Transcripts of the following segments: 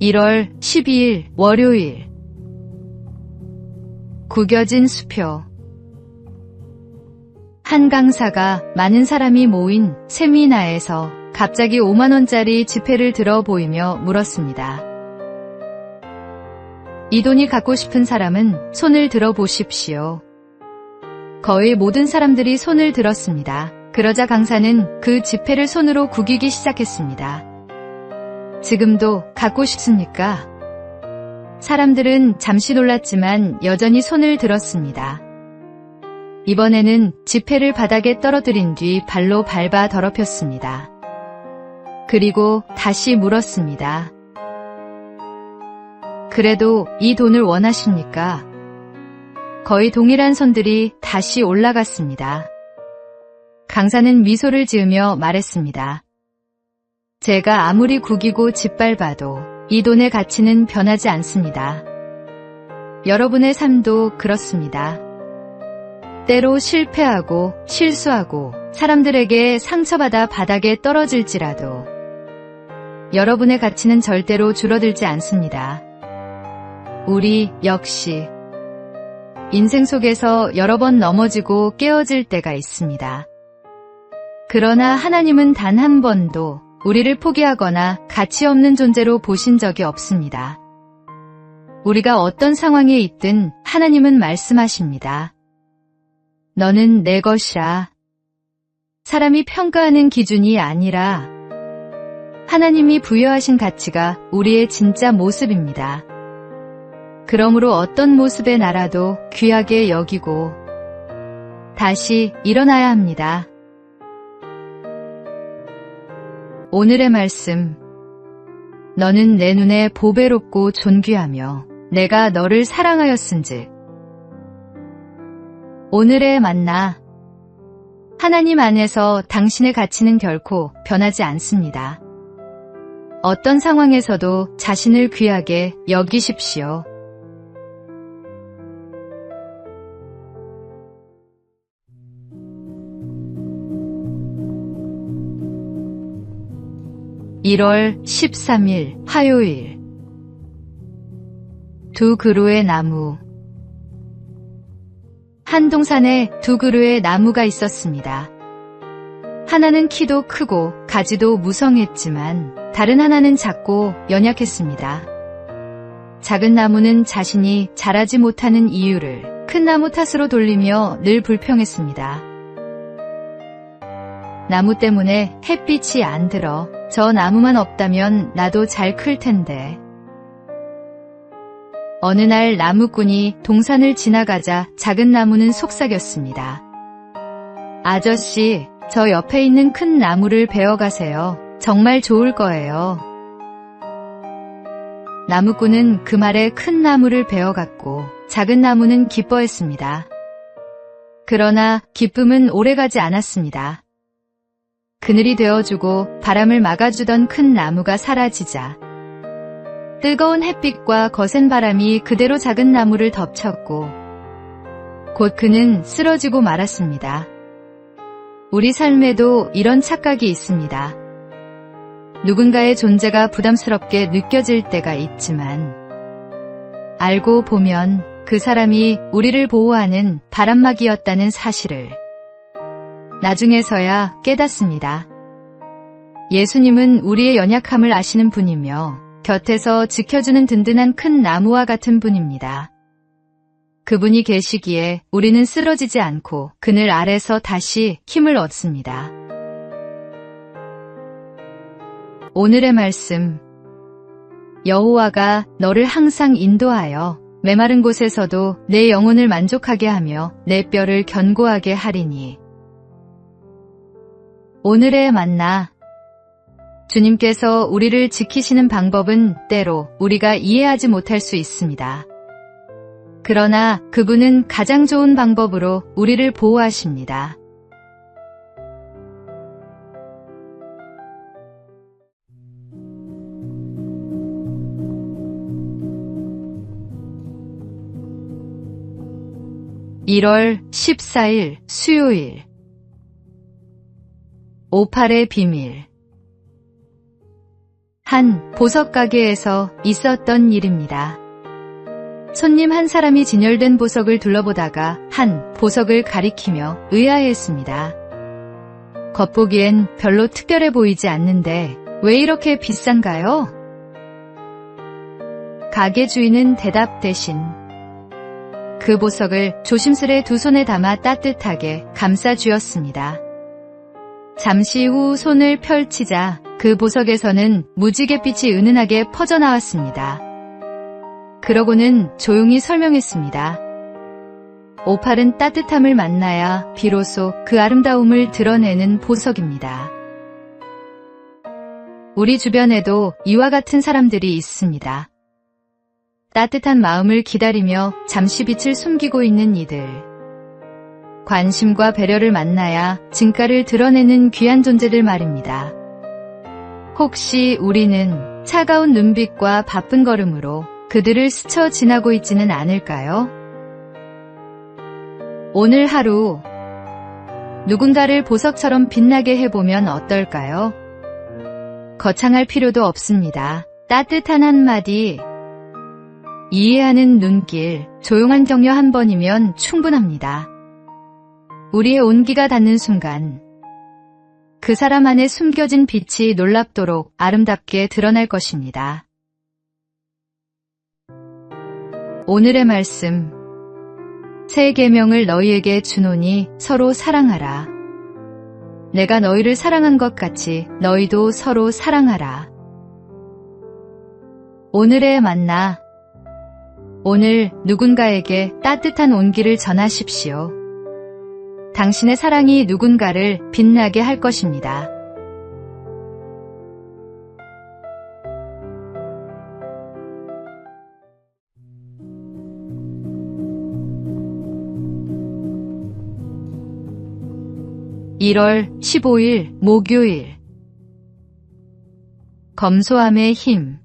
1월 12일 월요일. 구겨진 수표. 한 강사가 많은 사람이 모인 세미나에서 갑자기 5만원짜리 지폐를 들어 보이며 물었습니다. 이 돈이 갖고 싶은 사람은 손을 들어 보십시오. 거의 모든 사람들이 손을 들었습니다. 그러자 강사는 그 지폐를 손으로 구기기 시작했습니다. 지금도 갖고 싶습니까? 사람들은 잠시 놀랐지만 여전히 손을 들었습니다. 이번에는 지폐를 바닥에 떨어뜨린 뒤 발로 밟아 더럽혔습니다. 그리고 다시 물었습니다. 그래도 이 돈을 원하십니까? 거의 동일한 손들이 다시 올라갔습니다. 강사는 미소를 지으며 말했습니다. 제가 아무리 구기고 짓밟아도 이 돈의 가치는 변하지 않습니다. 여러분의 삶도 그렇습니다. 때로 실패하고 실수하고 사람들에게 상처받아 바닥에 떨어질지라도 여러분의 가치는 절대로 줄어들지 않습니다. 우리 역시 인생 속에서 여러 번 넘어지고 깨어질 때가 있습니다. 그러나 하나님은 단 한 번도 우리를 포기하거나 가치 없는 존재로 보신 적이 없습니다. 우리가 어떤 상황에 있든 하나님은 말씀하십니다. 너는 내 것이라. 사람이 평가하는 기준이 아니라 하나님이 부여하신 가치가 우리의 진짜 모습입니다. 그러므로 어떤 모습의 나라도 귀하게 여기고 다시 일어나야 합니다. 오늘의 말씀. 너는 내 눈에 보배롭고 존귀하며 내가 너를 사랑하였은즉. 오늘의 만나. 하나님 안에서 당신의 가치는 결코 변하지 않습니다. 어떤 상황에서도 자신을 귀하게 여기십시오. (1월 13일) 화요일. 두 그루의 나무. 한 동산에 두 그루의 나무가 있었습니다. 하나는 키도 크고 가지도 무성했지만 다른 하나는 작고 연약했습니다. 작은 나무는 자신이 자라지 못하는 이유를 큰 나무 탓으로 돌리며 늘 불평했습니다. 나무 때문에 햇빛이 안 들어. 저 나무만 없다면 나도 잘 클 텐데. 어느 날 나무꾼이 동산을 지나가자 작은 나무는 속삭였습니다. 아저씨, 저 옆에 있는 큰 나무를 베어가세요. 정말 좋을 거예요. 나무꾼은 그 말에 큰 나무를 베어갔고 작은 나무는 기뻐했습니다. 그러나 기쁨은 오래가지 않았습니다. 그늘이 되어주고 바람을 막아주던 큰 나무가 사라지자 뜨거운 햇빛과 거센 바람이 그대로 작은 나무를 덮쳤고 곧 그는 쓰러지고 말았습니다. 우리 삶에도 이런 착각이 있습니다. 누군가의 존재가 부담스럽게 느껴질 때가 있지만 알고 보면 그 사람이 우리를 보호하는 바람막이였다는 사실을 나중에서야 깨닫습니다. 예수님은 우리의 연약함을 아시는 분이며 곁에서 지켜주는 든든한 큰 나무와 같은 분입니다. 그분이 계시기에 우리는 쓰러지지 않고 그늘 아래서 다시 힘을 얻습니다. 오늘의 말씀. 여호와가 너를 항상 인도하여 메마른 곳에서도 내 영혼을 만족하게 하며 내 뼈를 견고하게 하리니. 오늘의 만나. 주님께서 우리를 지키시는 방법은 때로 우리가 이해하지 못할 수 있습니다. 그러나 그분은 가장 좋은 방법으로 우리를 보호하십니다. (1월 14일) 수요일. 오팔의 비밀. 한 보석 가게에서 있었던 일입니다. 손님 한 사람이 진열된 보석을 둘러보다가 한 보석을 가리키며 의아해했습니다. 겉보기엔 별로 특별해 보이지 않는데 왜 이렇게 비싼가요? 가게 주인은 대답 대신 그 보석을 조심스레 두 손에 담아 따뜻하게 감싸 주었습니다. 잠시 후 손을 펼치자 그 보석에서는 무지갯빛이 은은하게 퍼져나왔습니다. 그러고는 조용히 설명했습니다. 오팔은 따뜻함을 만나야 비로소 그 아름다움을 드러내는 보석입니다. 우리 주변에도 이와 같은 사람들이 있습니다. 따뜻한 마음을 기다리며 잠시 빛을 숨기고 있는 이들. 관심과 배려를 만나야 진가를 드러내는 귀한 존재들 말입니다. 혹시 우리는 차가운 눈빛과 바쁜 걸음으로 그들을 스쳐 지나고 있지는 않을까요? 오늘 하루 누군가를 보석처럼 빛나게 해보면 어떨까요? 거창할 필요도 없습니다. 따뜻한 한마디, 이해하는 눈길, 조용한 격려 한 번이면 충분합니다. 우리의 온기가 닿는 순간 그 사람 안에 숨겨진 빛이 놀랍도록 아름답게 드러날 것입니다. 오늘의 말씀, 새 계명을 너희에게 주노니 서로 사랑하라. 내가 너희를 사랑한 것 같이 너희도 서로 사랑하라. 오늘의 만나, 오늘 누군가에게 따뜻한 온기를 전하십시오. 당신의 사랑이 누군가를 빛나게 할 것입니다. (1월 15일) 목요일. 검소함의 힘.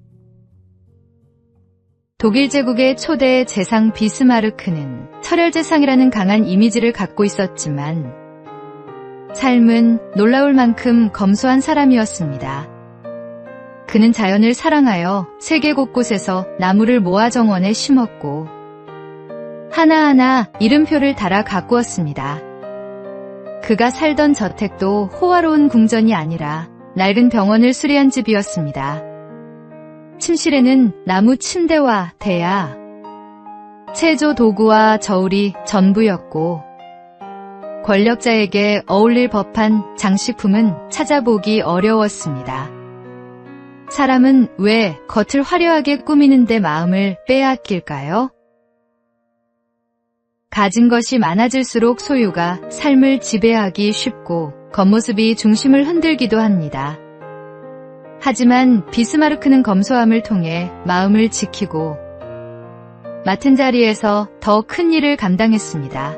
독일 제국의 초대 재상 비스마르크는 철혈재상이라는 강한 이미지를 갖고 있었지만 삶은 놀라울 만큼 검소한 사람이었습니다. 그는 자연을 사랑하여 세계 곳곳에서 나무를 모아 정원에 심었고 하나하나 이름표를 달아 가꾸었습니다. 그가 살던 저택도 호화로운 궁전이 아니라 낡은 병원을 수리한 집이었습니다. 침실에는 나무 침대와 대야, 체조 도구와 저울이 전부였고 권력자에게 어울릴 법한 장식품은 찾아보기 어려웠습니다. 사람은 왜 겉을 화려하게 꾸미는데 마음을 빼앗길까요? 가진 것이 많아질수록 소유가 삶을 지배하기 쉽고 겉모습이 중심을 흔들기도 합니다. 하지만 비스마르크는 검소함을 통해 마음을 지키고 맡은 자리에서 더 큰 일을 감당했습니다.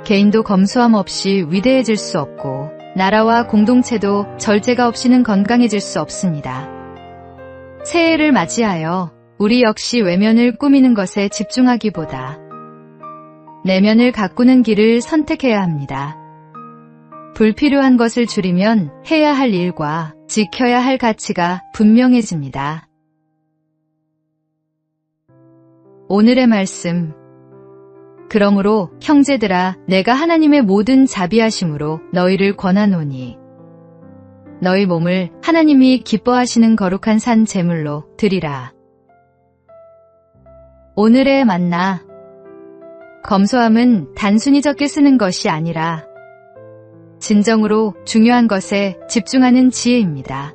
개인도 검소함 없이 위대해질 수 없고 나라와 공동체도 절제가 없이는 건강해질 수 없습니다. 새해를 맞이하여 우리 역시 외면을 꾸미는 것에 집중하기보다 내면을 가꾸는 길을 선택해야 합니다. 불필요한 것을 줄이면 해야 할 일과 지켜야 할 가치가 분명해집니다. 오늘의 말씀. 그러므로 형제들아, 내가 하나님의 모든 자비하심으로 너희를 권하노니 너희 몸을 하나님이 기뻐하시는 거룩한 산 제물로 드리라. 오늘의 만나. 검소함은 단순히 적게 쓰는 것이 아니라 진정으로 중요한 것에 집중하는 지혜입니다.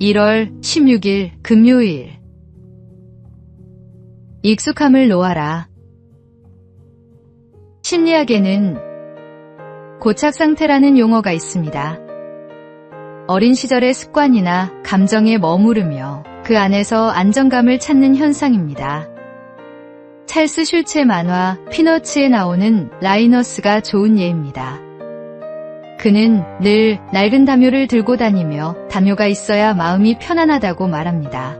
(1월 16일) 금요일. 익숙함을 놓아라. 심리학에는 고착 상태라는 용어가 있습니다. 어린 시절의 습관이나 감정에 머무르며 그 안에서 안정감을 찾는 현상입니다. 찰스 슐츠의 만화 피너츠에 나오는 라이너스가 좋은 예입니다. 그는 늘 낡은 담요를 들고 다니며 담요가 있어야 마음이 편안하다고 말합니다.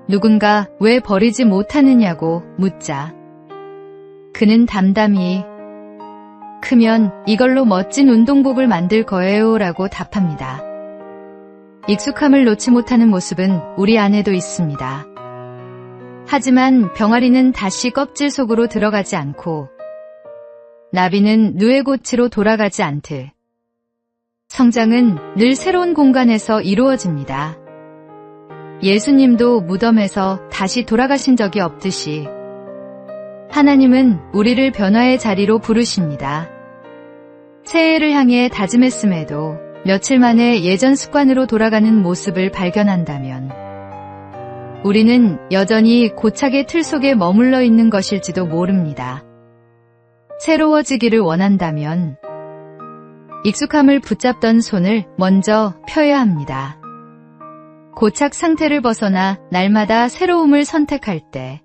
누군가 왜 버리지 못하느냐고 묻자 그는 담담히 크면 이걸로 멋진 운동복을 만들 거예요 라고 답합니다. 익숙함을 놓지 못하는 모습은 우리 안에도 있습니다. 하지만 병아리는 다시 껍질 속으로 들어가지 않고 나비는 누에고치로 돌아가지 않듯 성장은 늘 새로운 공간에서 이루어집니다. 예수님도 무덤에서 다시 돌아가신 적이 없듯이 하나님은 우리를 변화의 자리로 부르십니다. 새해를 향해 다짐했음에도 며칠 만에 예전 습관으로 돌아가는 모습을 발견한다면 우리는 여전히 고착의 틀 속에 머물러 있는 것일지도 모릅니다. 새로워지기를 원한다면 익숙함을 붙잡던 손을 먼저 펴야 합니다. 고착 상태를 벗어나 날마다 새로움을 선택할 때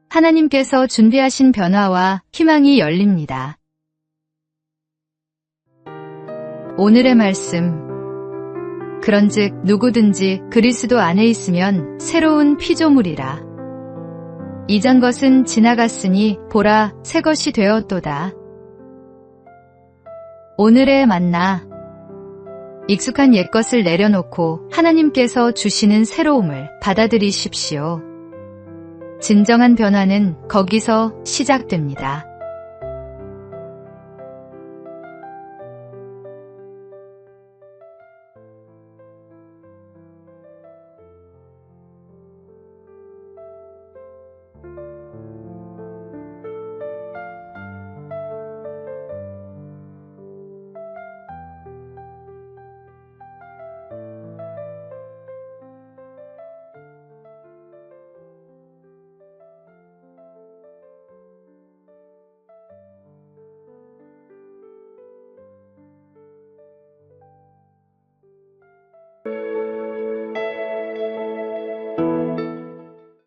하나님께서 준비하신 변화와 희망이 열립니다. 오늘의 말씀. 그런즉 누구든지 그리스도 안에 있으면 새로운 피조물이라. 이전 것은 지나갔으니 보라 새 것이 되었도다. 오늘의 만나. 익숙한 옛것을 내려놓고 하나님께서 주시는 새로움을 받아들이십시오. 진정한 변화는 거기서 시작됩니다.